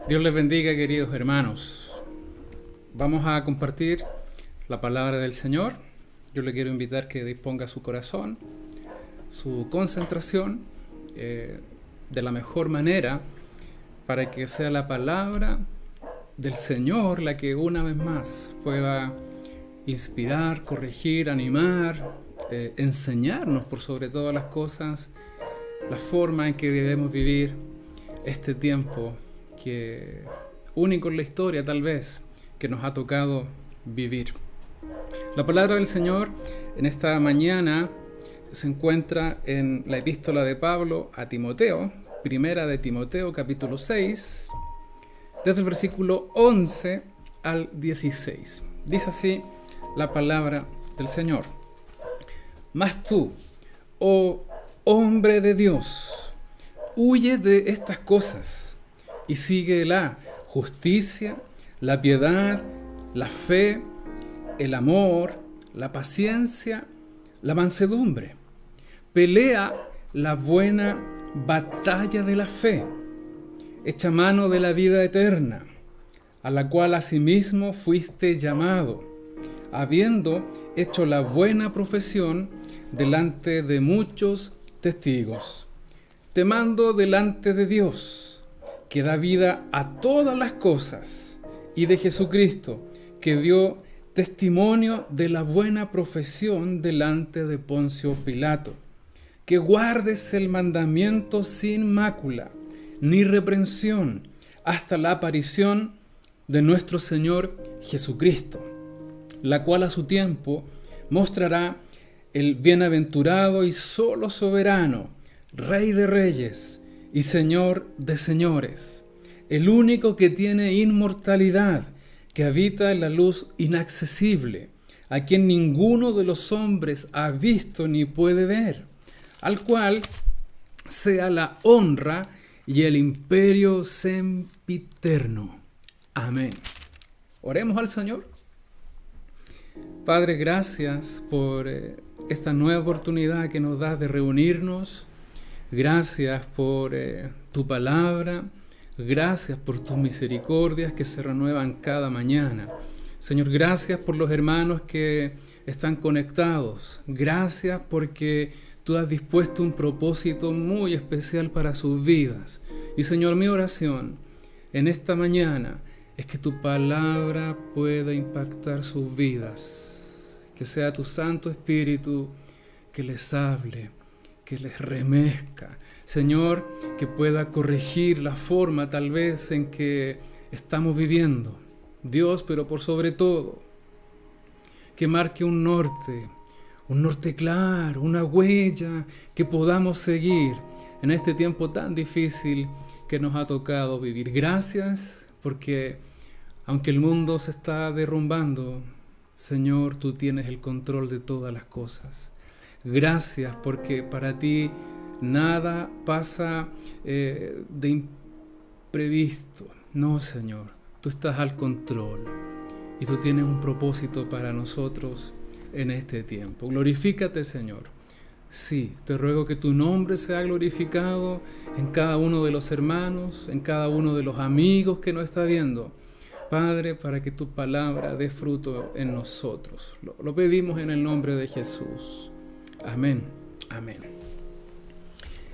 Dios les bendiga, queridos hermanos. Vamos a compartir la palabra del Señor. Yo le quiero invitar que disponga su corazón, su concentración de la mejor manera para que sea la palabra del Señor la que una vez más pueda inspirar, corregir, animar, enseñarnos por sobre todas las cosas la forma en que debemos vivir este tiempo que único en la historia tal vez que nos ha tocado vivir. La palabra del Señor en esta mañana se encuentra en la epístola de Pablo a Timoteo, primera de Timoteo capítulo 6, desde el versículo 11 al 16. Dice así la palabra del Señor: Mas tú, oh hombre de Dios, huye de estas cosas y sigue la justicia, la piedad, la fe, el amor, la paciencia, la mansedumbre. Pelea la buena batalla de la fe. Echa mano de la vida eterna, a la cual asimismo fuiste llamado, habiendo hecho la buena profesión delante de muchos testigos. Te mando delante de Dios, que da vida a todas las cosas, y de Jesucristo, que dio testimonio de la buena profesión delante de Poncio Pilato, que guardes el mandamiento sin mácula, ni reprensión, hasta la aparición de nuestro Señor Jesucristo, la cual a su tiempo mostrará el bienaventurado y solo soberano, Rey de reyes y Señor de señores, el único que tiene inmortalidad, que habita en la luz inaccesible, a quien ninguno de los hombres ha visto ni puede ver, al cual sea la honra y el imperio sempiterno. Amén. Oremos al Señor. Padre, gracias por esta nueva oportunidad que nos das de reunirnos. Gracias por tu palabra. Gracias por tus misericordias que se renuevan cada mañana. Señor, gracias por los hermanos que están conectados. Gracias porque tú has dispuesto un propósito muy especial para sus vidas. Y Señor, mi oración en esta mañana es que tu palabra pueda impactar sus vidas. Que sea tu Santo Espíritu que les hable, que les remezca. Señor, que pueda corregir la forma tal vez en que estamos viviendo. Dios, pero por sobre todo, que marque un norte claro, una huella que podamos seguir en este tiempo tan difícil que nos ha tocado vivir. Gracias porque aunque el mundo se está derrumbando, Señor, tú tienes el control de todas las cosas. Gracias porque para ti nada pasa de imprevisto. No, Señor, tú estás al control y tú tienes un propósito para nosotros en este tiempo. Glorifícate, Señor. Sí, te ruego que tu nombre sea glorificado en cada uno de los hermanos, en cada uno de los amigos que nos está viendo. Padre, para que tu palabra dé fruto en nosotros. Lo pedimos en el nombre de Jesús. Amén. Amén.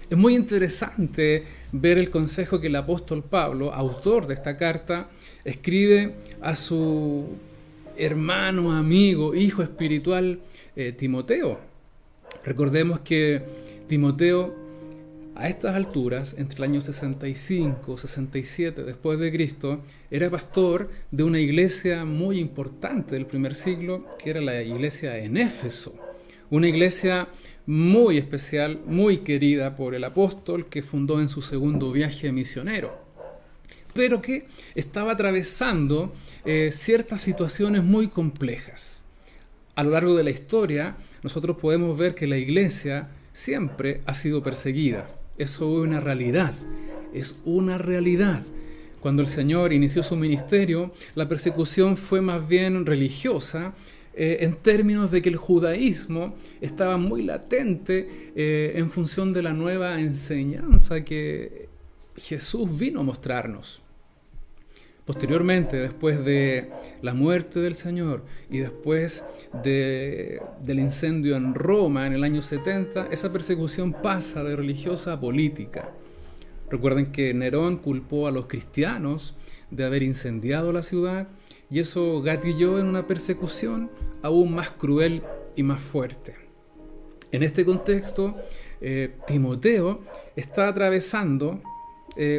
Es muy interesante ver el consejo que el apóstol Pablo, autor de esta carta, escribe a su hermano, amigo, hijo espiritual Timoteo. Recordemos que Timoteo, a estas alturas, entre el año 65 67 después de Cristo, era pastor de una iglesia muy importante del primer siglo, que era la iglesia en Éfeso. Una iglesia muy especial, muy querida por el apóstol que fundó en su segundo viaje misionero, pero que estaba atravesando ciertas situaciones muy complejas. A lo largo de la historia, nosotros podemos ver que la iglesia siempre ha sido perseguida. Eso es una realidad, es una realidad. Cuando el Señor inició su ministerio, la persecución fue más bien religiosa, en términos de que el judaísmo estaba muy latente en función de la nueva enseñanza que Jesús vino a mostrarnos. Posteriormente, después de la muerte del Señor y después del incendio en Roma en el año 70, esa persecución pasa de religiosa a política. Recuerden que Nerón culpó a los cristianos de haber incendiado la ciudad y eso gatilló en una persecución aún más cruel y más fuerte. En este contexto, Timoteo está atravesando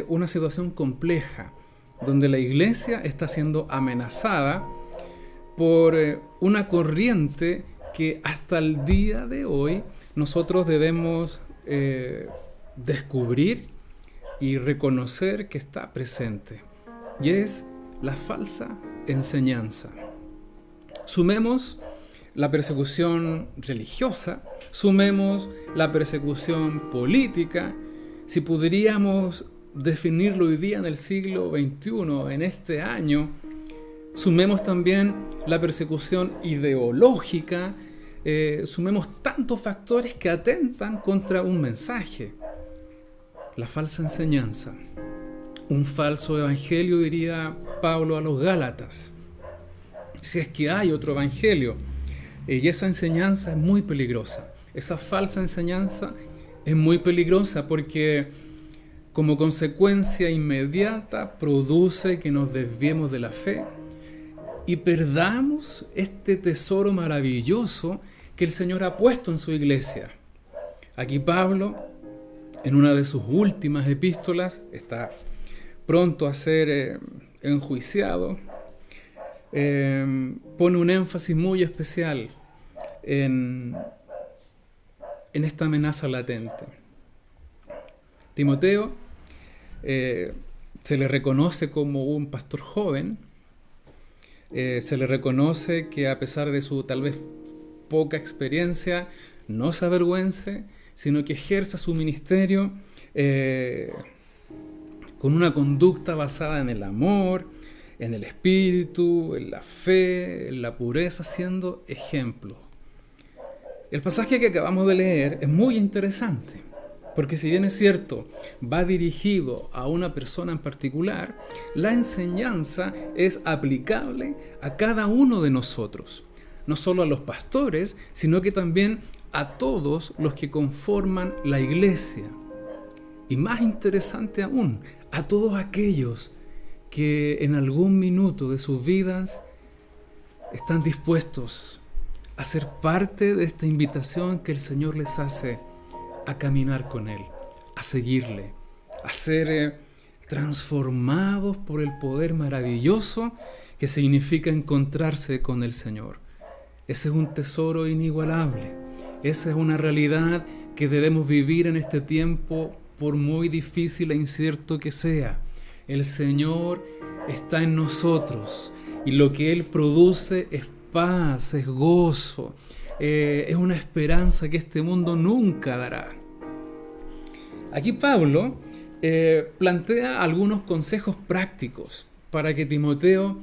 una situación compleja, donde la iglesia está siendo amenazada por una corriente que hasta el día de hoy nosotros debemos descubrir y reconocer que está presente, y es la falsa enseñanza. Sumemos la persecución religiosa, sumemos la persecución política, si pudiéramos definirlo hoy día en el siglo XXI, en este año, sumemos también la persecución ideológica, sumemos tantos factores que atentan contra un mensaje. La falsa enseñanza, un falso evangelio, diría Pablo a los Gálatas, si es que hay otro evangelio, y esa enseñanza es muy peligrosa, esa falsa enseñanza es muy peligrosa porque como consecuencia inmediata produce que nos desviemos de la fe y perdamos este tesoro maravilloso que el Señor ha puesto en su iglesia. Aquí Pablo, en una de sus últimas epístolas, está pronto a ser enjuiciado, pone un énfasis muy especial en esta amenaza latente. Timoteo se le reconoce como un pastor joven, se le reconoce que a pesar de su tal vez poca experiencia, no se avergüence, sino que ejerza su ministerio con una conducta basada en el amor, en el espíritu, en la fe, en la pureza, siendo ejemplo. El pasaje que acabamos de leer es muy interesante, porque si bien es cierto, va dirigido a una persona en particular, la enseñanza es aplicable a cada uno de nosotros, no solo a los pastores, sino que también a todos los que conforman la iglesia. Y más interesante aún, a todos aquellos que en algún minuto de sus vidas están dispuestos a ser parte de esta invitación que el Señor les hace a caminar con Él, a seguirle, a ser transformados por el poder maravilloso que significa encontrarse con el Señor. Ese es un tesoro inigualable, esa es una realidad que debemos vivir en este tiempo, por muy difícil e incierto que sea. El Señor está en nosotros y lo que Él produce es paz, es gozo, es una esperanza que este mundo nunca dará. Aquí Pablo plantea algunos consejos prácticos para que Timoteo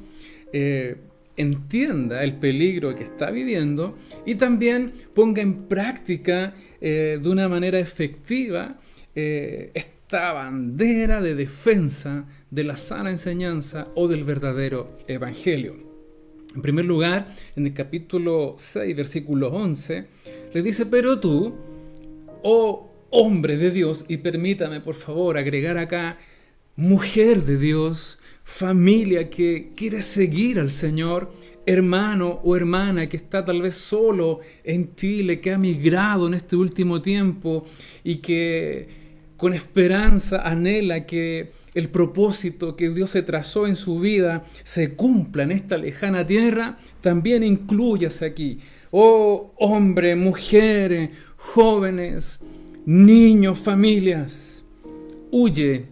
entienda el peligro que está viviendo y también ponga en práctica de una manera efectiva esta bandera de defensa de la sana enseñanza o del verdadero evangelio. En primer lugar, en el capítulo 6, versículo 11, le dice: pero tú, oh hombre de Dios, y permítame por favor agregar acá, mujer de Dios, familia que quiere seguir al Señor, hermano o hermana que está tal vez solo en Chile, que ha migrado en este último tiempo y que con esperanza anhela que el propósito que Dios se trazó en su vida se cumpla en esta lejana tierra, también inclúyase aquí. Oh hombre, mujer, jóvenes, niños, familias, huye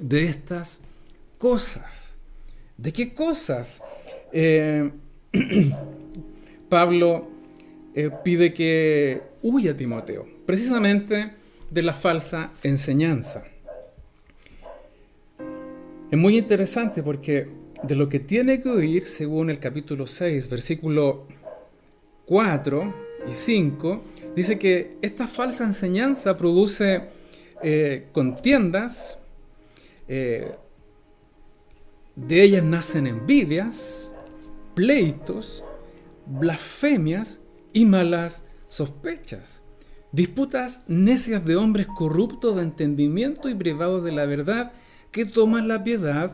de estas cosas. ¿De qué cosas? Pablo pide que huya a Timoteo, precisamente de la falsa enseñanza. Es muy interesante porque de lo que tiene que huir, según el capítulo 6, versículo 4 y 5, dice que esta falsa enseñanza produce contiendas, De ellas nacen envidias, pleitos, blasfemias y malas sospechas. Disputas necias de hombres corruptos de entendimiento y privados de la verdad, que toman la piedad,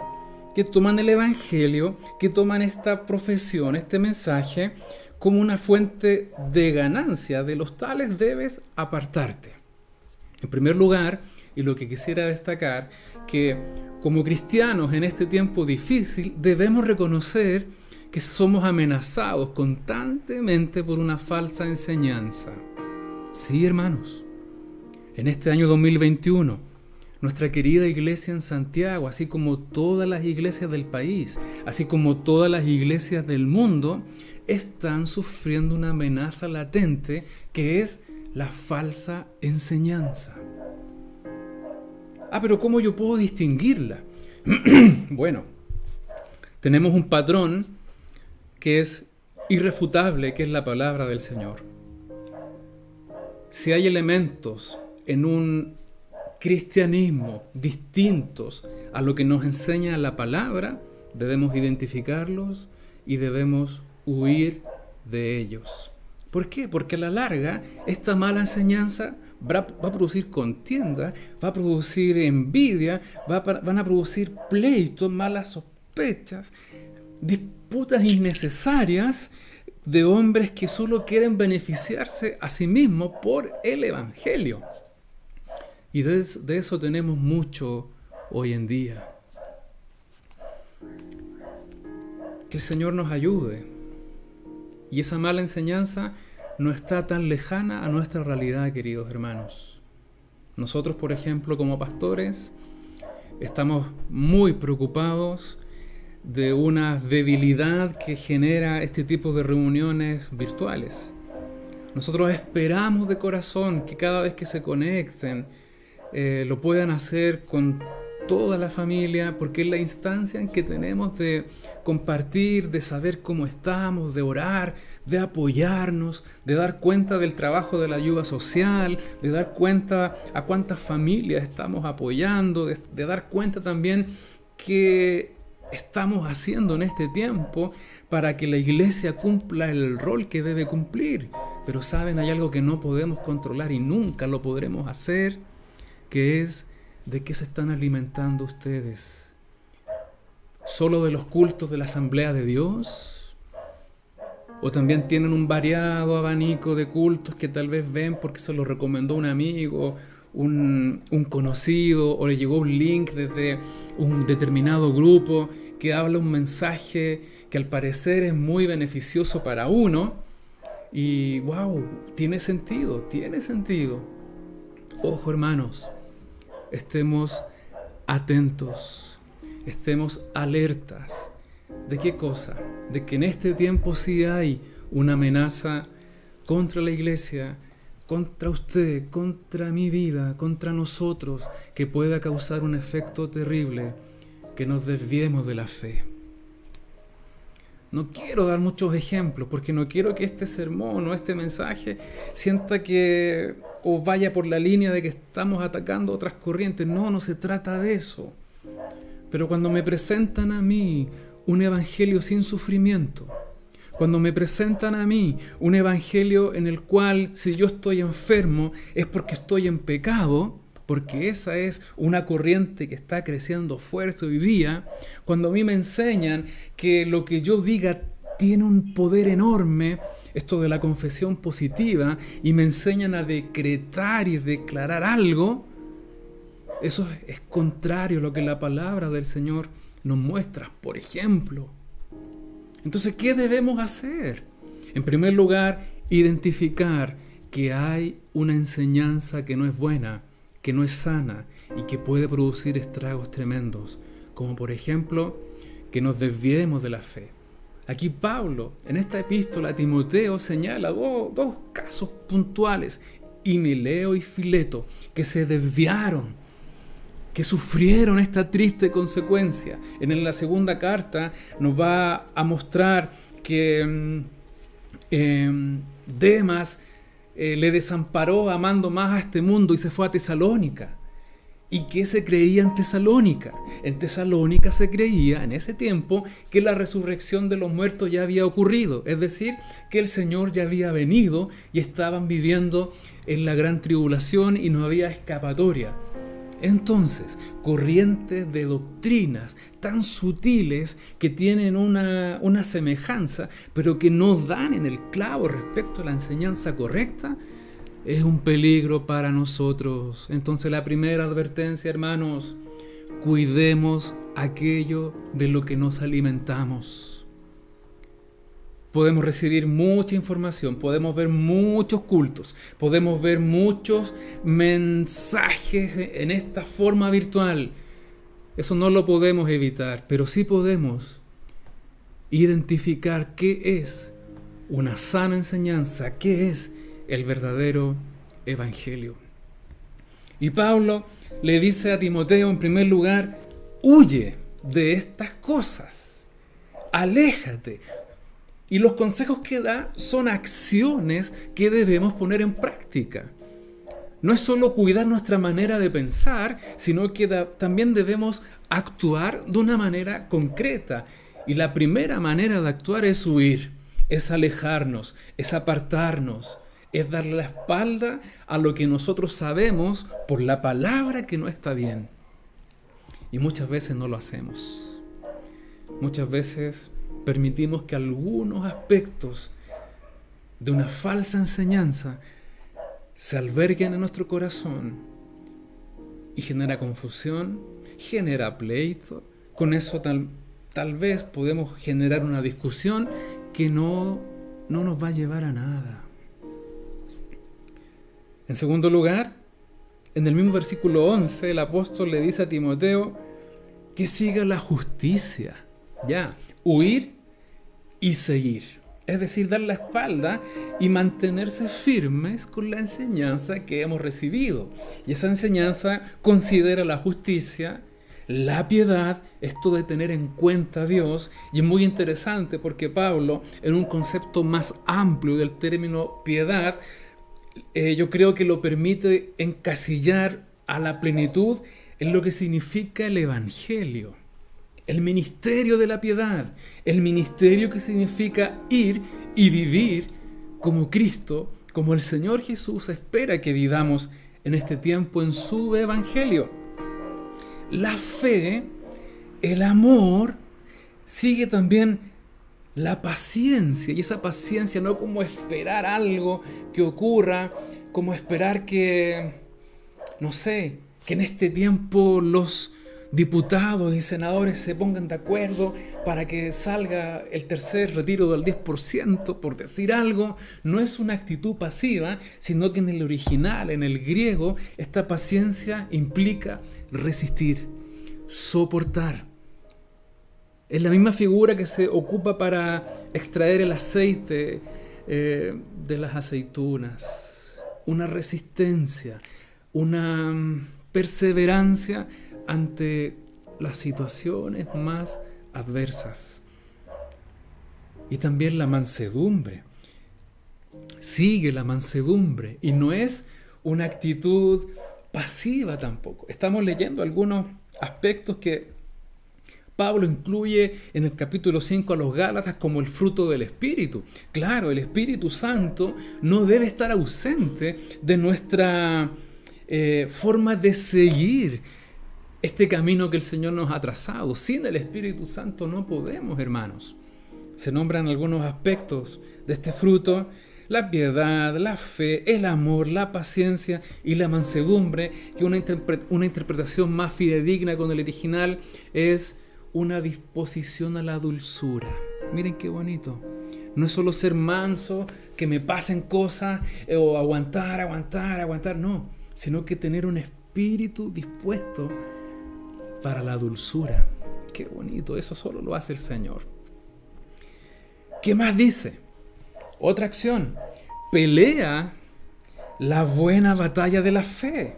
que toman el evangelio, que toman esta profesión, este mensaje, como una fuente de ganancia. De los tales debes apartarte. En primer lugar, y lo que quisiera destacar, que como cristianos en este tiempo difícil debemos reconocer que somos amenazados constantemente por una falsa enseñanza. Sí, hermanos, en este año 2021, nuestra querida iglesia en Santiago, así como todas las iglesias del país, así como todas las iglesias del mundo, están sufriendo una amenaza latente que es la falsa enseñanza. Pero ¿cómo yo puedo distinguirla? Bueno, tenemos un patrón que es irrefutable, que es la palabra del Señor. Si hay elementos en un cristianismo distintos a lo que nos enseña la palabra, debemos identificarlos y debemos huir de ellos. ¿Por qué? Porque a la larga esta mala enseñanza va a producir contienda, va a producir envidia, van a producir pleitos, malas sospechas, disputas innecesarias de hombres que solo quieren beneficiarse a sí mismos por el evangelio. Y de eso tenemos mucho hoy en día. Que el Señor nos ayude. Y esa mala enseñanza no está tan lejana a nuestra realidad, queridos hermanos. Nosotros, por ejemplo, como pastores, estamos muy preocupados de una debilidad que genera este tipo de reuniones virtuales. Nosotros esperamos de corazón que cada vez que se conecten lo puedan hacer con toda la familia, porque es la instancia en que tenemos de compartir, de saber cómo estamos, de orar, de apoyarnos, de dar cuenta del trabajo de la ayuda social, de dar cuenta a cuántas familias estamos apoyando, de dar cuenta también qué estamos haciendo en este tiempo para que la iglesia cumpla el rol que debe cumplir. Pero saben, hay algo que no podemos controlar y nunca lo podremos hacer, que es de qué se están alimentando ustedes. ¿Solo de los cultos de la Asamblea de Dios? ¿O también tienen un variado abanico de cultos que tal vez ven porque se los recomendó un amigo, un conocido, o le llegó un link desde un determinado grupo que habla un mensaje que al parecer es muy beneficioso para uno? Y wow, tiene sentido. Ojo, hermanos, estemos atentos, estemos alertas. ¿De qué cosa? De que en este tiempo sí hay una amenaza contra la iglesia, contra usted, contra mi vida, contra nosotros, que pueda causar un efecto terrible, que nos desviemos de la fe. No quiero dar muchos ejemplos, porque no quiero que este sermón o este mensaje sienta que o vaya por la línea de que estamos atacando otras corrientes. No se trata de eso. Pero cuando me presentan a mí un evangelio sin sufrimiento, cuando me presentan a mí un evangelio en el cual si yo estoy enfermo es porque estoy en pecado, porque esa es una corriente que está creciendo fuerte hoy día, cuando a mí me enseñan que lo que yo diga tiene un poder enorme, esto de la confesión positiva, y me enseñan a decretar y declarar algo, eso es contrario a lo que la palabra del Señor nos muestra, por ejemplo. Entonces, ¿qué debemos hacer? En primer lugar, identificar que hay una enseñanza que no es buena, que no es sana y que puede producir estragos tremendos, como por ejemplo, que nos desviemos de la fe. Aquí Pablo, en esta epístola a Timoteo, señala dos casos puntuales, Himeneo y Fileto, que se desviaron, que sufrieron esta triste consecuencia. En la segunda carta nos va a mostrar que Demas le desamparó amando más a este mundo y se fue a Tesalónica. ¿Y qué se creía en Tesalónica? En Tesalónica se creía en ese tiempo que la resurrección de los muertos ya había ocurrido, es decir, que el Señor ya había venido y estaban viviendo en la gran tribulación y no había escapatoria. Entonces, corrientes de doctrinas tan sutiles que tienen una semejanza, pero que no dan en el clavo respecto a la enseñanza correcta, es un peligro para nosotros. Entonces, la primera advertencia, hermanos, cuidemos aquello de lo que nos alimentamos. Podemos recibir mucha información, podemos ver muchos cultos, podemos ver muchos mensajes en esta forma virtual. Eso no lo podemos evitar, pero sí podemos identificar qué es una sana enseñanza, qué es el verdadero evangelio. Y Pablo le dice a Timoteo en primer lugar, huye de estas cosas, aléjate. Y los consejos que da son acciones que debemos poner en práctica. No es solo cuidar nuestra manera de pensar, sino que también debemos actuar de una manera concreta. Y la primera manera de actuar es huir, es alejarnos, es apartarnos, es darle la espalda a lo que nosotros sabemos por la palabra que no está bien. Y muchas veces no lo hacemos. Muchas veces permitimos que algunos aspectos de una falsa enseñanza se alberguen en nuestro corazón y genera confusión, genera pleito. Con eso tal vez podemos generar una discusión que no nos va a llevar a nada. En segundo lugar, en el mismo versículo 11, el apóstol le dice a Timoteo que siga la justicia. Ya, huir y seguir. Es decir, dar la espalda y mantenerse firmes con la enseñanza que hemos recibido. Y esa enseñanza considera la justicia, la piedad, esto de tener en cuenta a Dios. Y es muy interesante porque Pablo, en un concepto más amplio del término piedad, yo creo que lo permite encasillar a la plenitud en lo que significa el evangelio. El ministerio de la piedad, el ministerio que significa ir y vivir como Cristo, como el Señor Jesús espera que vivamos en este tiempo en su evangelio. La fe, el amor, sigue también la paciencia, y esa paciencia no como esperar algo que ocurra, como esperar que, no sé, que en este tiempo los diputados y senadores se pongan de acuerdo para que salga el tercer retiro del 10%, por decir algo. No es una actitud pasiva, sino que en el original, en el griego, esta paciencia implica resistir, soportar. Es la misma figura que se ocupa para extraer el aceite de las aceitunas. Una resistencia, una perseverancia ante las situaciones más adversas. Y también la mansedumbre. Sigue la mansedumbre y no es una actitud pasiva tampoco. Estamos leyendo algunos aspectos que Pablo incluye en el capítulo 5 a los Gálatas como el fruto del Espíritu. Claro, el Espíritu Santo no debe estar ausente de nuestra forma de seguir este camino que el Señor nos ha trazado. Sin el Espíritu Santo no podemos, hermanos. Se nombran algunos aspectos de este fruto: la piedad, la fe, el amor, la paciencia y la mansedumbre, que una interpretación más fidedigna con el original es una disposición a la dulzura. Miren qué bonito. No es solo ser manso, que me pasen cosas, o aguantar, no, sino que tener un espíritu dispuesto para la dulzura. Qué bonito, eso solo lo hace el Señor. ¿Qué más dice? Otra acción: pelea la buena batalla de la fe.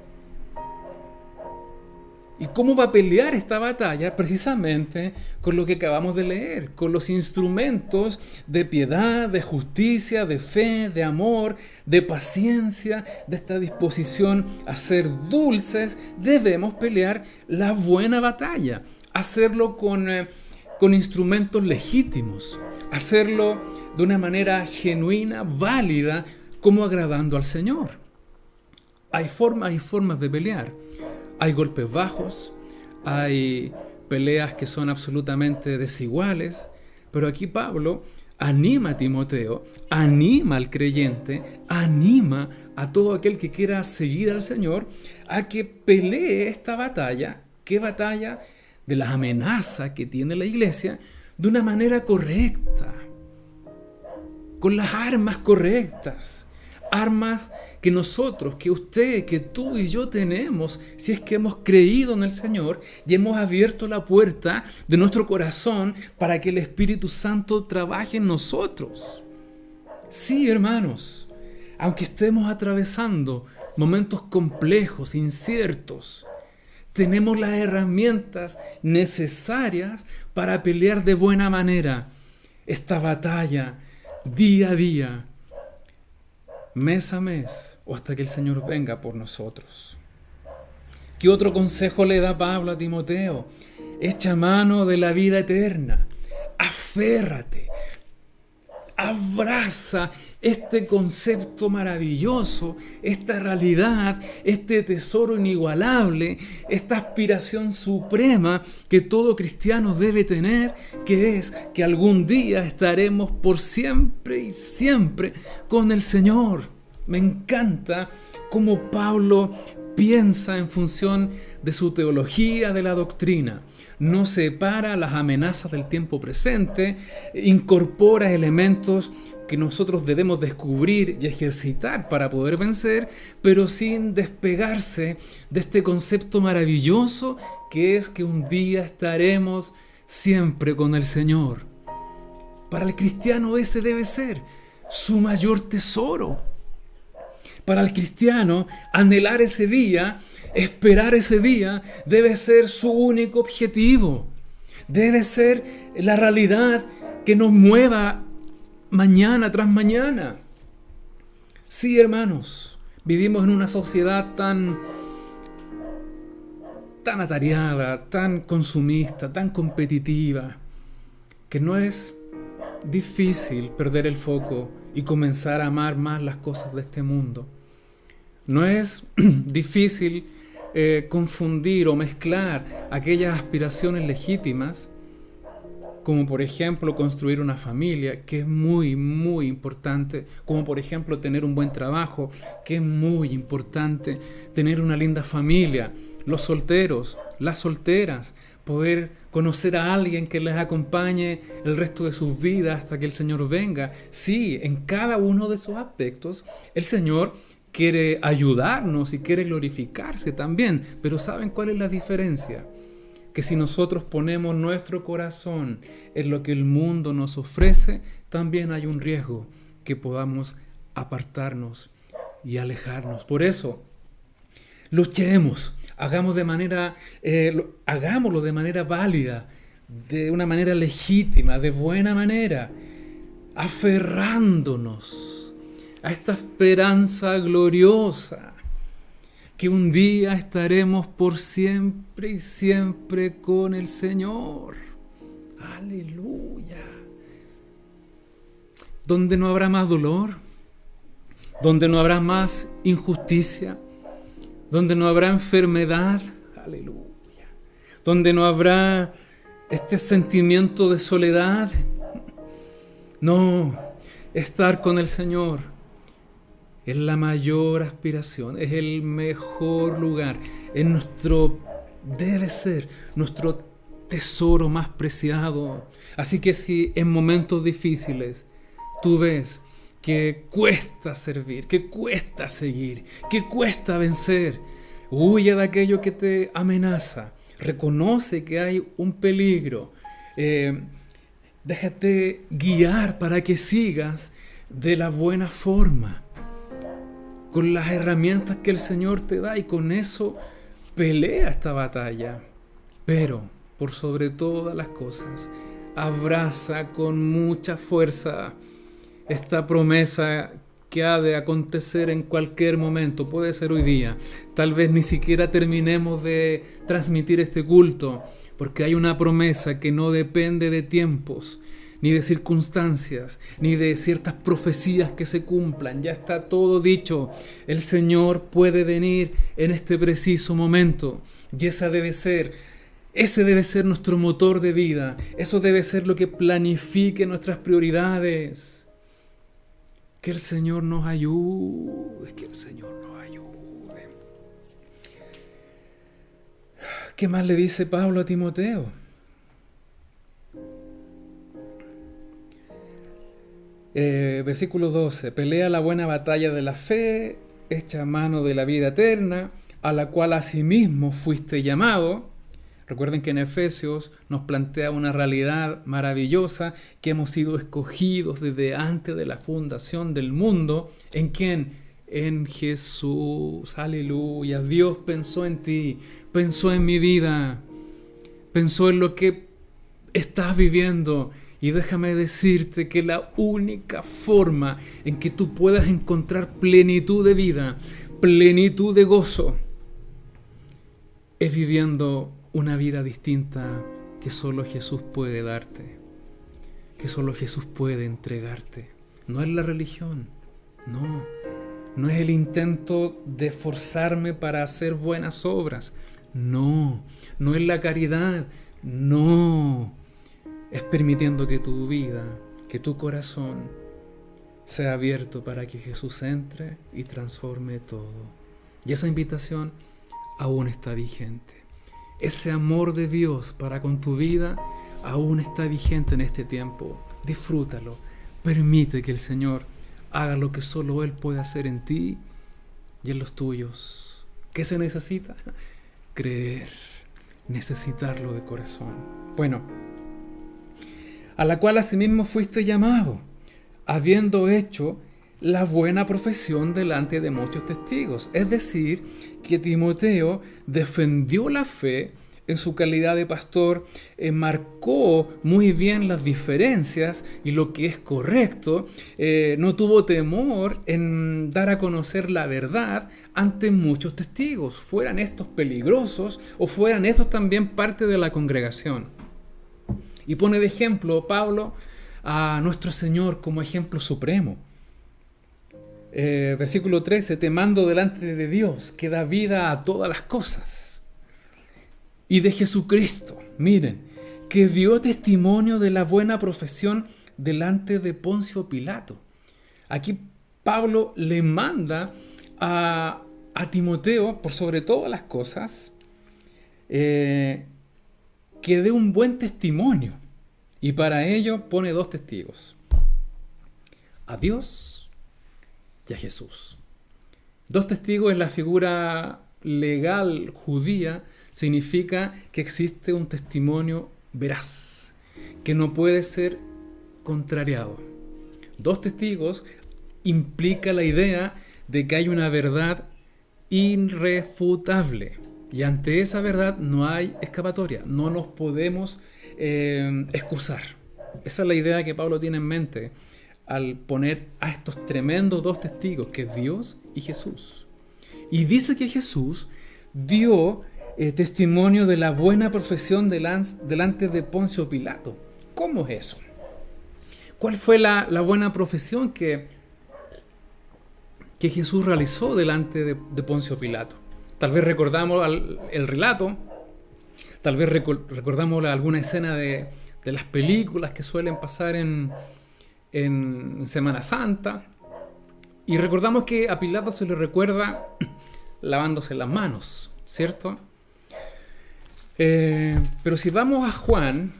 ¿Y cómo va a pelear esta batalla? Precisamente con lo que acabamos de leer, con los instrumentos de piedad, de justicia, de fe, de amor, de paciencia, de esta disposición a ser dulces. Debemos pelear la buena batalla, hacerlo con instrumentos legítimos, hacerlo de una manera genuina, válida, como agradando al Señor. Hay formas de pelear. Hay golpes bajos, hay peleas que son absolutamente desiguales, pero aquí Pablo anima a Timoteo, anima al creyente, anima a todo aquel que quiera seguir al Señor a que pelee esta batalla. ¿Qué batalla? De las amenazas que tiene la iglesia de una manera correcta, con las armas correctas. Armas que nosotros, que usted, que tú y yo tenemos, si es que hemos creído en el Señor y hemos abierto la puerta de nuestro corazón para que el Espíritu Santo trabaje en nosotros. Sí, hermanos, aunque estemos atravesando momentos complejos, inciertos, tenemos las herramientas necesarias para pelear de buena manera esta batalla día a día, mes a mes, o hasta que el Señor venga por nosotros. ¿Qué otro consejo le da Pablo a Timoteo? Echa mano de la vida eterna. Aférrate. Abraza este concepto maravilloso, esta realidad, este tesoro inigualable, esta aspiración suprema que todo cristiano debe tener, que es que algún día estaremos por siempre y siempre con el Señor. Me encanta cómo Pablo piensa en función de su teología de la doctrina. No separa las amenazas del tiempo presente, incorpora elementos que nosotros debemos descubrir y ejercitar para poder vencer, pero sin despegarse de este concepto maravilloso que es que un día estaremos siempre con el Señor. Para el cristiano ese debe ser su mayor tesoro. Para el cristiano, anhelar ese día, esperar ese día, debe ser su único objetivo. Debe ser la realidad que nos mueva mañana tras mañana. Sí, hermanos, vivimos en una sociedad tan atareada, tan consumista, tan competitiva, que no es difícil perder el foco y comenzar a amar más las cosas de este mundo. No es difícil confundir o mezclar aquellas aspiraciones legítimas, como por ejemplo construir una familia, que es muy, muy importante, como por ejemplo tener un buen trabajo, que es muy importante, tener una linda familia, los solteros, las solteras, poder conocer a alguien que les acompañe el resto de sus vidas hasta que el Señor venga. Sí, en cada uno de esos aspectos el Señor quiere ayudarnos y quiere glorificarse también, pero ¿saben cuál es la diferencia? Que si nosotros ponemos nuestro corazón en lo que el mundo nos ofrece, también hay un riesgo que podamos apartarnos y alejarnos. Por eso, luchemos, hagámoslo de manera válida, de una manera legítima, de buena manera, aferrándonos a esta esperanza gloriosa, que un día estaremos por siempre y siempre con el Señor. Aleluya. Donde no habrá más dolor, donde no habrá más injusticia, donde no habrá enfermedad, aleluya, donde no habrá este sentimiento de soledad. No, estar con el Señor es la mayor aspiración, es el mejor lugar, debe ser nuestro tesoro más preciado. Así que si en momentos difíciles tú ves que cuesta servir, que cuesta seguir, que cuesta vencer, huye de aquello que te amenaza, reconoce que hay un peligro, déjate guiar para que sigas de la buena forma, con las herramientas que el Señor te da, y con eso pelea esta batalla, pero por sobre todas las cosas, abraza con mucha fuerza esta promesa que ha de acontecer en cualquier momento. Puede ser hoy día, tal vez ni siquiera terminemos de transmitir este culto, porque hay una promesa que no depende de tiempos, ni de circunstancias, ni de ciertas profecías que se cumplan. Ya está todo dicho. El Señor puede venir en este preciso momento, y ese debe ser nuestro motor de vida. Eso debe ser lo que planifique nuestras prioridades. Que el Señor nos ayude, que el Señor nos ayude. ¿Qué más le dice Pablo a Timoteo? Versículo 12. Pelea la buena batalla de la fe, echa mano de la vida eterna, a la cual asimismo fuiste llamado. Recuerden que en Efesios nos plantea una realidad maravillosa, que hemos sido escogidos desde antes de la fundación del mundo. ¿En quién? En Jesús. Aleluya. Dios pensó en ti, pensó en mi vida, pensó en lo que estás viviendo. Y déjame decirte que la única forma en que tú puedas encontrar plenitud de vida, plenitud de gozo, es viviendo una vida distinta que solo Jesús puede darte, que solo Jesús puede entregarte. No es la religión, no es el intento de forzarme para hacer buenas obras, no es la caridad, no. Es permitiendo que tu vida, que tu corazón sea abierto para que Jesús entre y transforme todo. Y esa invitación aún está vigente. Ese amor de Dios para con tu vida aún está vigente en este tiempo. Disfrútalo. Permite que el Señor haga lo que solo Él puede hacer en ti y en los tuyos. ¿Qué se necesita? Creer. Necesitarlo de corazón. Bueno, a la cual asimismo fuiste llamado, habiendo hecho la buena profesión delante de muchos testigos. Es decir, que Timoteo defendió la fe en su calidad de pastor, marcó muy bien las diferencias y lo que es correcto, no tuvo temor en dar a conocer la verdad ante muchos testigos, fueran estos peligrosos o fueran estos también parte de la congregación. Y pone de ejemplo Pablo a nuestro Señor como ejemplo supremo. Versículo 13, te mando delante de Dios, que da vida a todas las cosas, y de Jesucristo, miren, que dio testimonio de la buena profesión delante de Poncio Pilato. Aquí Pablo le manda a Timoteo, por sobre todas las cosas, que dé un buen testimonio. Y para ello pone dos testigos: a Dios y a Jesús. Dos testigos en la figura legal judía significa que existe un testimonio veraz, que no puede ser contrariado. Dos testigos implica la idea de que hay una verdad irrefutable. Y ante esa verdad no hay escapatoria, no nos podemos excusar. Esa es la idea que Pablo tiene en mente al poner a estos tremendos dos testigos, que es Dios y Jesús. Y dice que Jesús dio testimonio de la buena profesión delante de Poncio Pilato. ¿Cómo es eso? ¿Cuál fue la buena profesión que Jesús realizó delante de Poncio Pilato? Tal vez recordamos el relato, tal vez recordamos alguna escena de las películas que suelen pasar en Semana Santa, y recordamos que a Pilato se le recuerda lavándose las manos, ¿cierto? Pero si vamos a Juan,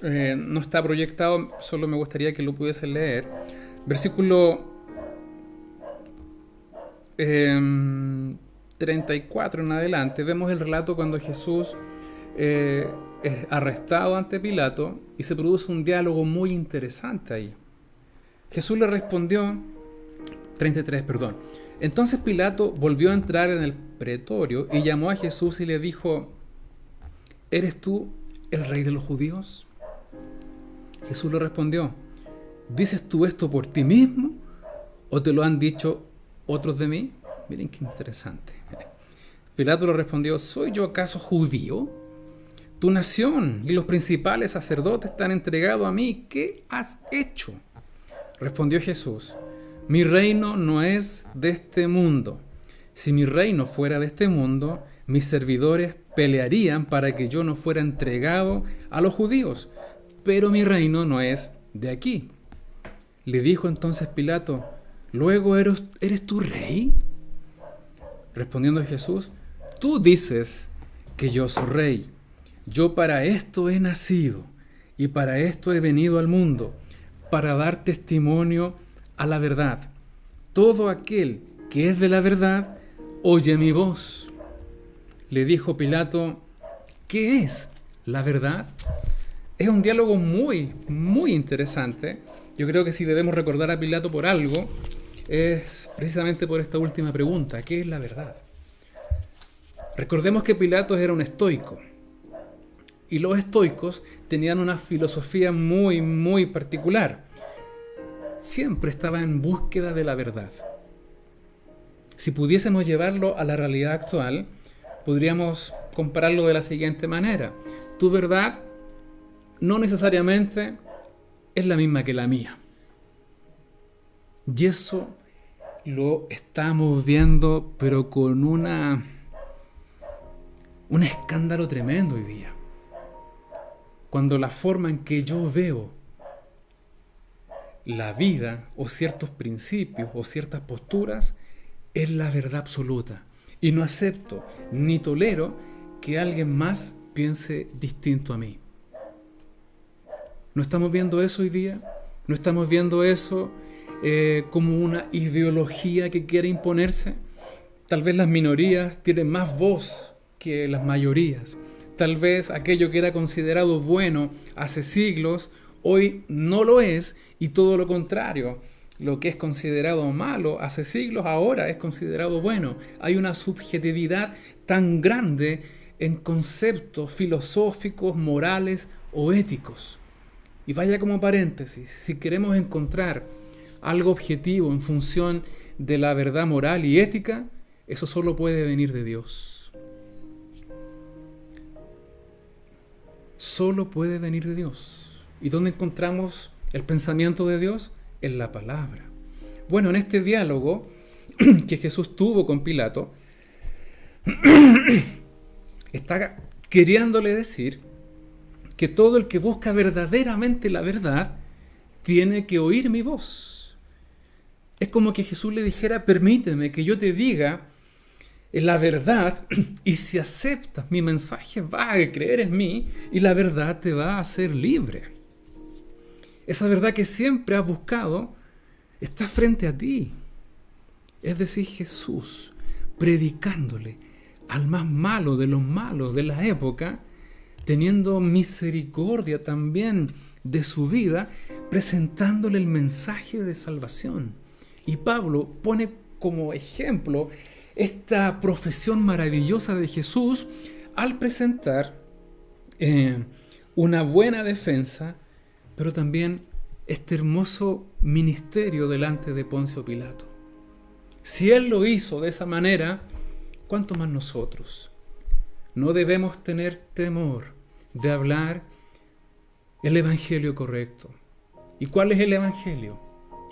no está proyectado, solo me gustaría que lo pudiesen leer, versículo 34 en adelante, vemos el relato cuando Jesús es arrestado ante Pilato y se produce un diálogo muy interesante ahí. Jesús le respondió, 33, perdón, Entonces Pilato volvió a entrar en el pretorio y llamó a Jesús y le dijo: ¿eres tú el rey de los judíos? Jesús le respondió: ¿dices tú esto por ti mismo o te lo han dicho otros de mí? Miren qué interesante. Pilato le respondió: ¿soy yo acaso judío? Tu nación y los principales sacerdotes te han entregado a mí. ¿Qué has hecho? Respondió Jesús: mi reino no es de este mundo. Si mi reino fuera de este mundo, mis servidores pelearían para que yo no fuera entregado a los judíos. Pero mi reino no es de aquí. Le dijo entonces Pilato: ¿luego eres tú rey? Respondiendo Jesús: tú dices que yo soy rey. Yo para esto he nacido y para esto he venido al mundo, para dar testimonio a la verdad. Todo aquel que es de la verdad oye mi voz. Le dijo Pilato: ¿qué es la verdad? Es un diálogo muy, muy interesante. Yo creo que si debemos recordar a Pilato por algo, es precisamente por esta última pregunta: ¿qué es la verdad? Recordemos que Pilato era un estoico. Y los estoicos tenían una filosofía muy, muy particular. Siempre estaba en búsqueda de la verdad. Si pudiésemos llevarlo a la realidad actual, podríamos compararlo de la siguiente manera: tu verdad no necesariamente es la misma que la mía. Y eso lo estamos viendo, pero con un escándalo tremendo hoy día. Cuando la forma en que yo veo la vida o ciertos principios o ciertas posturas es la verdad absoluta. Y no acepto ni tolero que alguien más piense distinto a mí. ¿No estamos viendo eso hoy día? ¿No estamos viendo eso como una ideología que quiere imponerse? Tal vez las minorías tienen más voz que las mayorías. Tal vez aquello que era considerado bueno hace siglos, hoy no lo es, y todo lo contrario. Lo que es considerado malo hace siglos, ahora es considerado bueno. Hay una subjetividad tan grande en conceptos filosóficos, morales o éticos. Y vaya como paréntesis, si queremos encontrar algo objetivo en función de la verdad moral y ética, eso solo puede venir de Dios. Solo puede venir de Dios. ¿Y dónde encontramos el pensamiento de Dios? En la palabra. Bueno, en este diálogo que Jesús tuvo con Pilato, está queriéndole decir que todo el que busca verdaderamente la verdad tiene que oír mi voz. Es como que Jesús le dijera: permíteme que yo te diga la verdad, y si aceptas mi mensaje vas a creer en mí y la verdad te va a hacer libre. Esa verdad que siempre has buscado está frente a ti. Es decir, Jesús predicándole al más malo de los malos de la época, teniendo misericordia también de su vida, presentándole el mensaje de salvación. Y Pablo pone como ejemplo esta profesión maravillosa de Jesús al presentar una buena defensa, pero también este hermoso ministerio delante de Poncio Pilato. Si él lo hizo de esa manera, ¿cuánto más nosotros? No debemos tener temor de hablar el evangelio correcto. ¿Y cuál es el evangelio?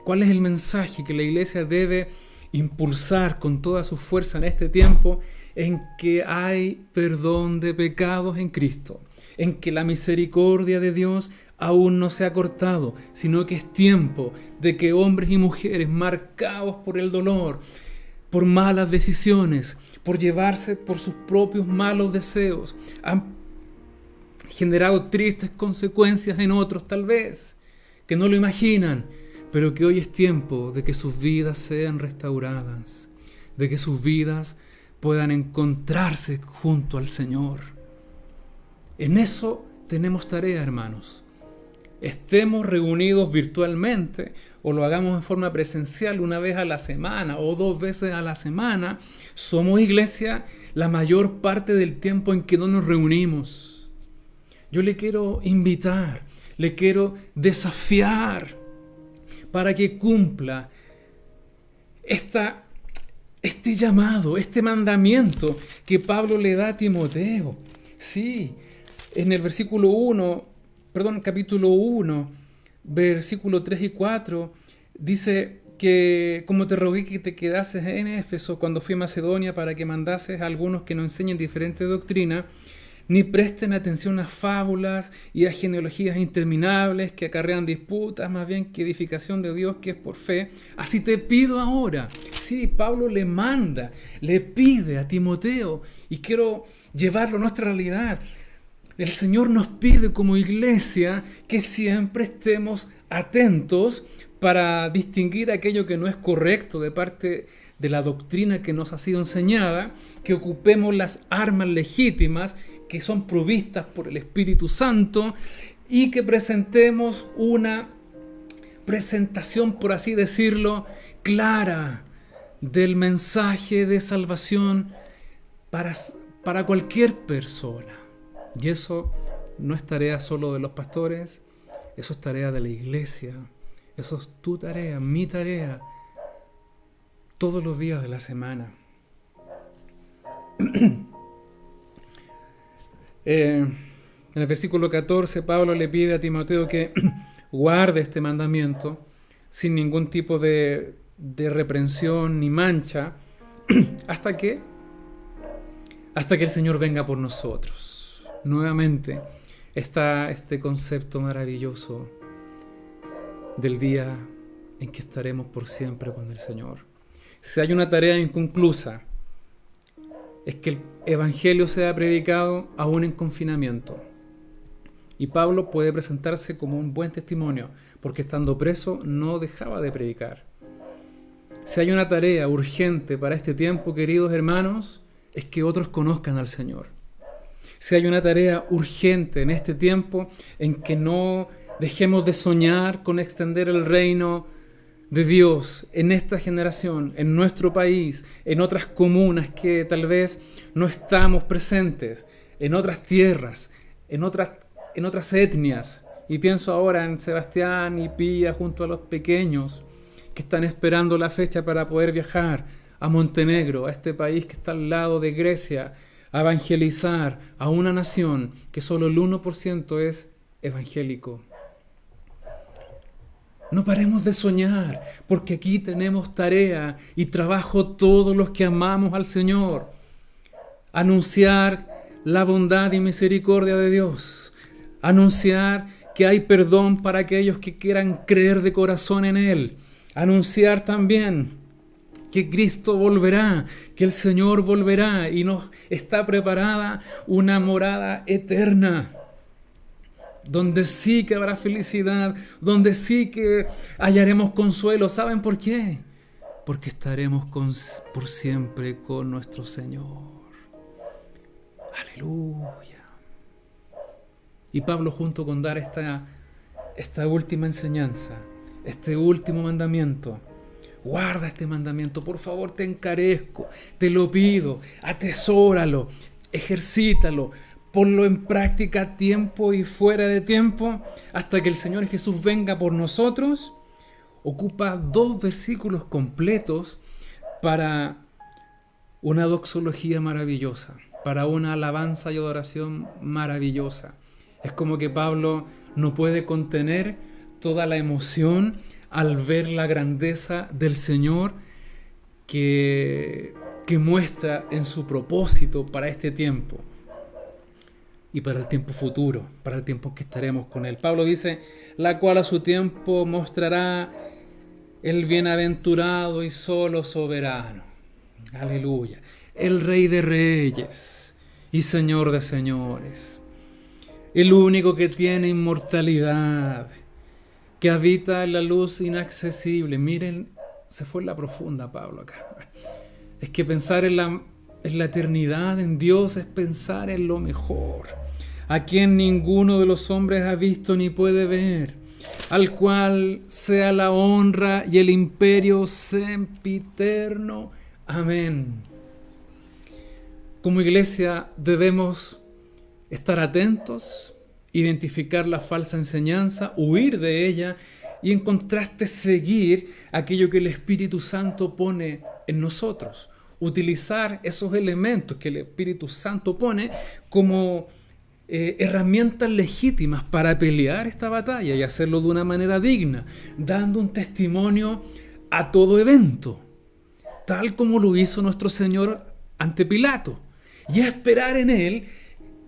¿Cuál es el mensaje que la iglesia debe impulsar con toda su fuerza en este tiempo? En que hay perdón de pecados en Cristo, en que la misericordia de Dios aún no se ha cortado, sino que es tiempo de que hombres y mujeres marcados por el dolor, por malas decisiones, por llevarse por sus propios malos deseos, han generado tristes consecuencias en otros tal vez, que no lo imaginan, pero que hoy es tiempo de que sus vidas sean restauradas, de que sus vidas puedan encontrarse junto al Señor. En eso tenemos tarea, hermanos. estemos reunidos virtualmente o lo hagamos en forma presencial una vez a la semana o 2 veces a la semana, somos iglesia la mayor parte del tiempo en que no nos reunimos. Yo le quiero invitar, le quiero desafiar para que cumpla este llamado, este mandamiento que Pablo le da a Timoteo. Sí, en el capítulo 1, versículo 3 y 4, dice que como te rogué que te quedases en Éfeso cuando fui a Macedonia para que mandases a algunos que nos enseñen diferentes doctrinas, ni presten atención a fábulas y a genealogías interminables que acarrean disputas, más bien que edificación de Dios que es por fe. Así te pido ahora. Sí, Pablo le manda, le pide a Timoteo, y quiero llevarlo a nuestra realidad. El Señor nos pide como iglesia que siempre estemos atentos para distinguir aquello que no es correcto de parte de la doctrina que nos ha sido enseñada, que ocupemos las armas legítimas que son provistas por el Espíritu Santo y que presentemos una presentación, por así decirlo, clara del mensaje de salvación para cualquier persona. Y eso no es tarea solo de los pastores, eso es tarea de la iglesia, eso es tu tarea, mi tarea, todos los días de la semana. En el versículo 14, Pablo le pide a Timoteo que guarde este mandamiento sin ningún tipo de reprensión ni mancha hasta que el Señor venga por nosotros. Nuevamente está este concepto maravilloso del día en que estaremos por siempre con el Señor. Si hay una tarea inconclusa, es que el Evangelio sea predicado aún en confinamiento. Y Pablo puede presentarse como un buen testimonio, porque estando preso no dejaba de predicar. Si hay una tarea urgente para este tiempo, queridos hermanos, es que otros conozcan al Señor. Si hay una tarea urgente en este tiempo en que no dejemos de soñar con extender el reino de Dios en esta generación, en nuestro país, en otras comunas que tal vez no estamos presentes, en otras tierras, en otras etnias. Y pienso ahora en Sebastián y Pía junto a los pequeños que están esperando la fecha para poder viajar a Montenegro, a este país que está al lado de Grecia, a evangelizar a una nación que solo el 1% es evangélico. No paremos de soñar, porque aquí tenemos tarea y trabajo todos los que amamos al Señor. Anunciar la bondad y misericordia de Dios. Anunciar que hay perdón para aquellos que quieran creer de corazón en Él. Anunciar también que Cristo volverá, que el Señor volverá y nos está preparada una morada eterna, donde sí que habrá felicidad, donde sí que hallaremos consuelo. ¿Saben por qué? Porque estaremos por siempre con nuestro Señor. Aleluya. Y Pablo, junto con dar esta última enseñanza, este último mandamiento, guarda este mandamiento, por favor, te encarezco, te lo pido, atesóralo, ejercítalo, ponlo en práctica a tiempo y fuera de tiempo, hasta que el Señor Jesús venga por nosotros. Ocupa 2 versículos completos para una doxología maravillosa, para una alabanza y adoración maravillosa. Es como que Pablo no puede contener toda la emoción al ver la grandeza del Señor que muestra en su propósito para este tiempo y para el tiempo futuro, para el tiempo en que estaremos con Él. Pablo dice, la cual a su tiempo mostrará el bienaventurado y solo soberano. Aleluya. El Rey de Reyes y Señor de Señores. El único que tiene inmortalidad, que habita en la luz inaccesible. Miren, se fue en la profunda Pablo acá. Es que pensar en la eternidad, en Dios, es pensar en lo mejor. a quien ninguno de los hombres ha visto ni puede ver, al cual sea la honra y el imperio sempiterno. Amén. Como iglesia debemos estar atentos, identificar la falsa enseñanza, huir de ella y en contraste seguir aquello que el Espíritu Santo pone en nosotros. Utilizar esos elementos que el Espíritu Santo pone como herramientas legítimas para pelear esta batalla y hacerlo de una manera digna, dando un testimonio a todo evento, tal como lo hizo nuestro Señor ante Pilato, y esperar en Él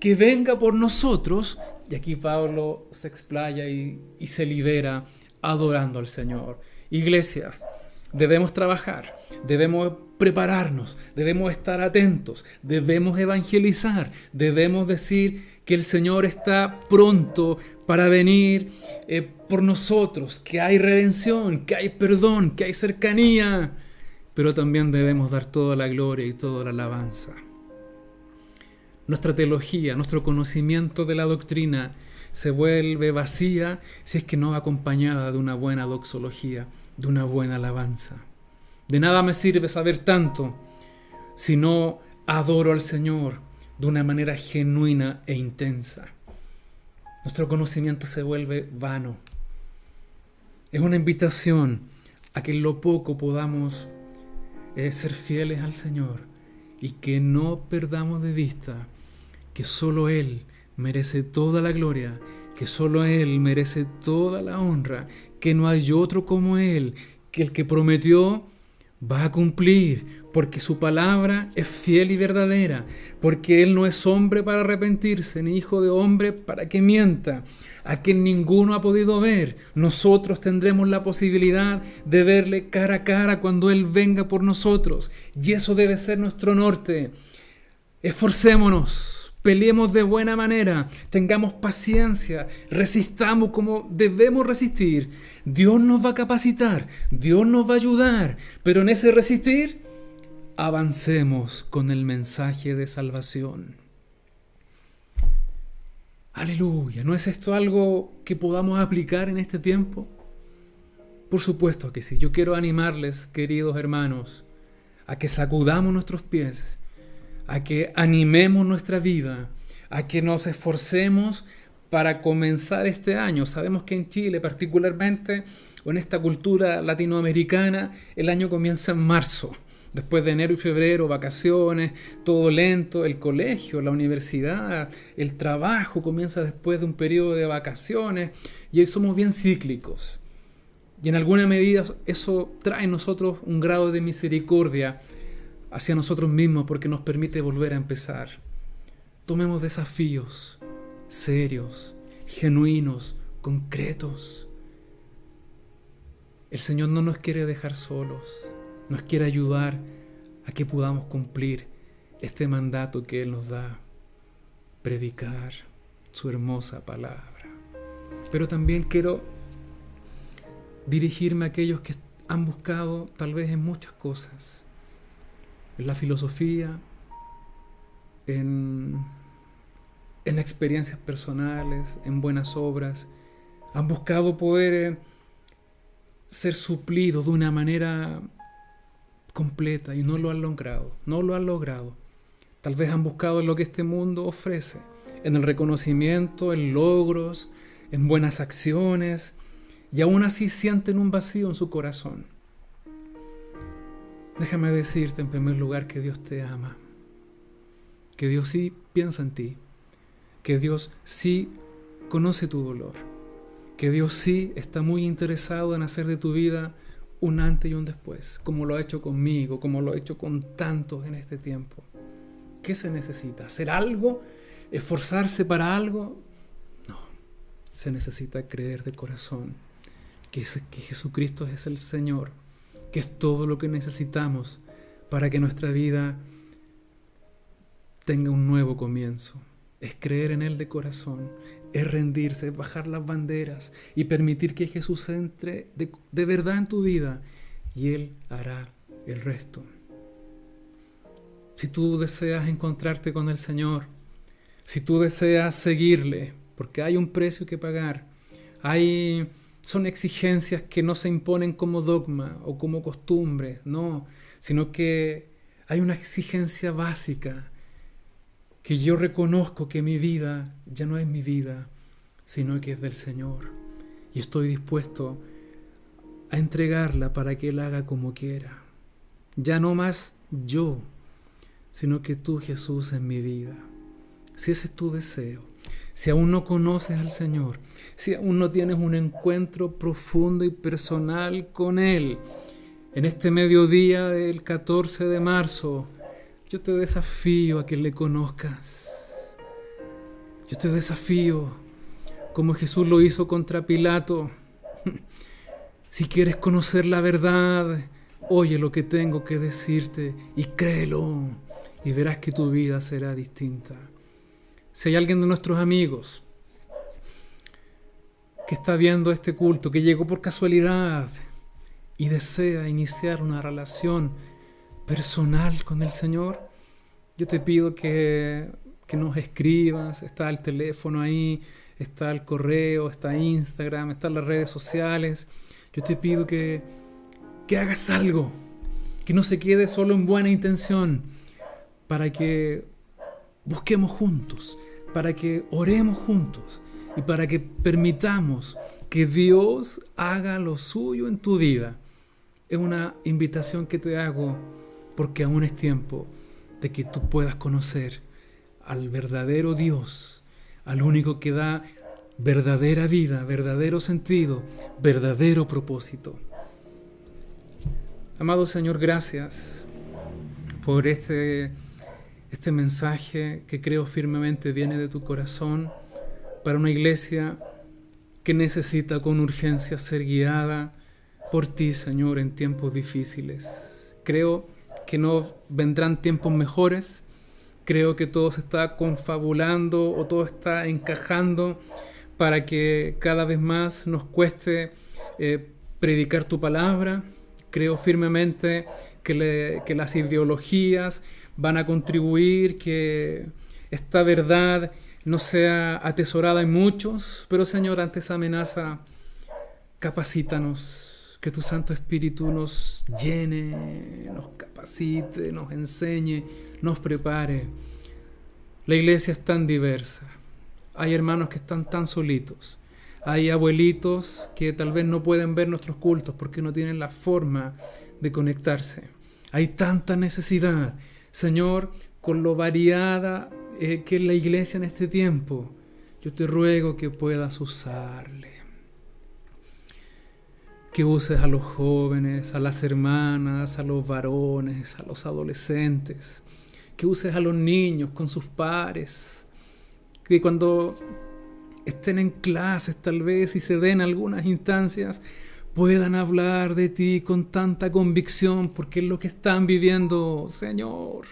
que venga por nosotros. Y aquí Pablo se explaya y se libera adorando al Señor. Iglesia, debemos trabajar, debemos prepararnos, debemos estar atentos, debemos evangelizar, debemos decir que el Señor está pronto para venir por nosotros, que hay redención, que hay perdón, que hay cercanía, pero también debemos dar toda la gloria y toda la alabanza. Nuestra teología, nuestro conocimiento de la doctrina se vuelve vacía si es que no va acompañada de una buena doxología, de una buena alabanza. De nada me sirve saber tanto si no adoro al Señor de una manera genuina e intensa. Nuestro conocimiento se vuelve vano. Es una invitación a que en lo poco podamos ser fieles al Señor y que no perdamos de vista que solo Él merece toda la gloria, que solo Él merece toda la honra, que no hay otro como Él, que el que prometió va a cumplir, porque su palabra es fiel y verdadera, porque Él no es hombre para arrepentirse, ni hijo de hombre para que mienta, a quien ninguno ha podido ver. Nosotros tendremos la posibilidad de verle cara a cara cuando Él venga por nosotros, y eso debe ser nuestro norte. Esforcémonos. Peleemos de buena manera, tengamos paciencia, resistamos como debemos resistir. Dios nos va a capacitar, Dios nos va a ayudar, pero en ese resistir, avancemos con el mensaje de salvación. Aleluya, ¿no es esto algo que podamos aplicar en este tiempo? Por supuesto que sí. Yo quiero animarles, queridos hermanos, a que sacudamos nuestros pies, a que animemos nuestra vida, a que nos esforcemos para comenzar este año. Sabemos que en Chile particularmente, o en esta cultura latinoamericana, el año comienza en marzo. Después de enero y febrero, vacaciones, todo lento, el colegio, la universidad, el trabajo comienza después de un periodo de vacaciones y hoy somos bien cíclicos. Y en alguna medida eso trae en nosotros un grado de misericordia hacia nosotros mismos porque nos permite volver a empezar. Tomemos desafíos serios, genuinos, concretos. El Señor no nos quiere dejar solos, nos quiere ayudar a que podamos cumplir este mandato que Él nos da, predicar su hermosa palabra. Pero también quiero dirigirme a aquellos que han buscado tal vez en muchas cosas, en la filosofía, en experiencias personales, en buenas obras. Han buscado poder ser suplidos de una manera completa y no lo han logrado. Tal vez han buscado en lo que este mundo ofrece, en el reconocimiento, en logros, en buenas acciones, y aún así sienten un vacío en su corazón. Déjame decirte en primer lugar que Dios te ama, que Dios sí piensa en ti, que Dios sí conoce tu dolor, que Dios sí está muy interesado en hacer de tu vida un antes y un después, como lo ha hecho conmigo, como lo ha hecho con tantos en este tiempo. ¿Qué se necesita? ¿Hacer algo? ¿Esforzarse para algo? No, se necesita creer de corazón que Jesucristo es el Señor, que es todo lo que necesitamos para que nuestra vida tenga un nuevo comienzo. Es creer en Él de corazón, es rendirse, es bajar las banderas y permitir que Jesús entre de verdad en tu vida y Él hará el resto. Si tú deseas encontrarte con el Señor, Si tú deseas seguirle, porque hay un precio que pagar, son exigencias que no se imponen como dogma o como costumbre, no, sino que hay una exigencia básica, que yo reconozco que mi vida ya no es mi vida, sino que es del Señor. Y estoy dispuesto a entregarla para que Él haga como quiera. Ya no más yo, sino que tú, Jesús, en mi vida. Si ese es tu deseo, si aún no conoces al Señor, si aún no tienes un encuentro profundo y personal con Él, en este mediodía del 14 de marzo, yo te desafío a que le conozcas. Yo te desafío, como Jesús lo hizo contra Pilato. Si quieres conocer la verdad, oye lo que tengo que decirte y créelo, y verás que tu vida será distinta. Si hay alguien de nuestros amigos que está viendo este culto, que llegó por casualidad y desea iniciar una relación personal con el Señor, yo te pido que nos escribas. Está el teléfono ahí, está el correo, está Instagram, están las redes sociales. Yo te pido que hagas algo, que no se quede solo en buena intención, para que busquemos juntos, para que oremos juntos y para que permitamos que Dios haga lo suyo en tu vida. Es una invitación que te hago porque aún es tiempo de que tú puedas conocer al verdadero Dios, al único que da verdadera vida, verdadero sentido, verdadero propósito. Amado Señor, gracias por este mensaje que creo firmemente viene de tu corazón para una iglesia que necesita con urgencia ser guiada por ti, Señor, en tiempos difíciles. Creo que no vendrán tiempos mejores. Creo que todo se está confabulando o todo está encajando para que cada vez más nos cueste predicar tu palabra. Creo firmemente que las ideologías van a contribuir, que esta verdad no sea atesorada en muchos, pero Señor, ante esa amenaza, capacítanos, que tu Santo Espíritu nos llene, nos capacite, nos enseñe, nos prepare. La iglesia es tan diversa. Hay hermanos que están tan solitos. Hay abuelitos que tal vez no pueden ver nuestros cultos porque no tienen la forma de conectarse. Hay tanta necesidad. Señor, con lo variada que es la iglesia en este tiempo, yo te ruego que puedas usarle. Que uses a los jóvenes, a las hermanas, a los varones, a los adolescentes. Que uses a los niños con sus pares. Que cuando estén en clases tal vez y se den algunas instancias, puedan hablar de ti con tanta convicción, porque es lo que están viviendo. Señor,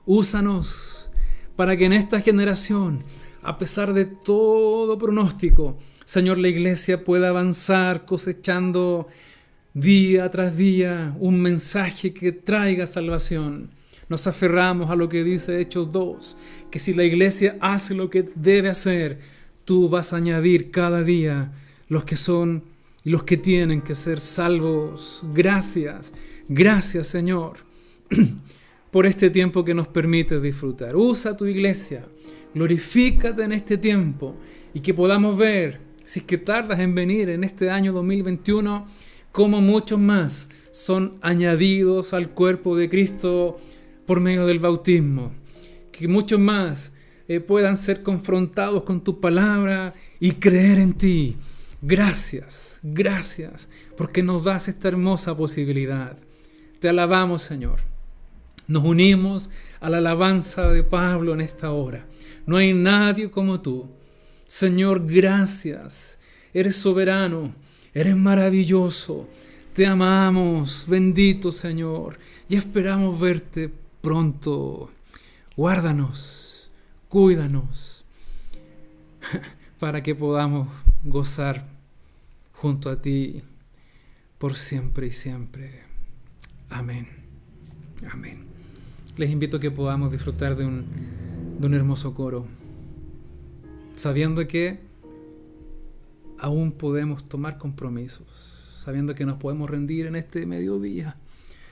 úsanos para que en esta generación, a pesar de todo pronóstico, Señor, la iglesia pueda avanzar cosechando día tras día un mensaje que traiga salvación. Nos aferramos a lo que dice Hechos 2, que si la iglesia hace lo que debe hacer, tú vas a añadir cada día los que son y los que tienen que ser salvos. Gracias, gracias Señor, por este tiempo que nos permite disfrutar. Usa tu iglesia, glorifícate en este tiempo y que podamos ver, si es que tardas en venir en este año 2021, cómo muchos más son añadidos al cuerpo de Cristo por medio del bautismo. Que muchos más puedan ser confrontados con tu palabra y creer en ti. Gracias, gracias, porque nos das esta hermosa posibilidad. Te alabamos, Señor. Nos unimos a la alabanza de Pablo en esta hora. No hay nadie como tú. Señor, gracias. Eres soberano, eres maravilloso. Te amamos, bendito Señor, y esperamos verte pronto. Guárdanos, cuídanos, para que podamos gozar junto a ti por siempre y siempre. Amén. Amén. Les invito a que podamos disfrutar de un de un hermoso coro, sabiendo que aún podemos tomar compromisos, sabiendo que nos podemos rendir en este mediodía,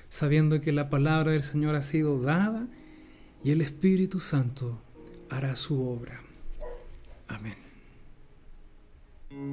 sabiendo que la palabra del Señor ha sido dada y el Espíritu Santo hará su obra. Amén.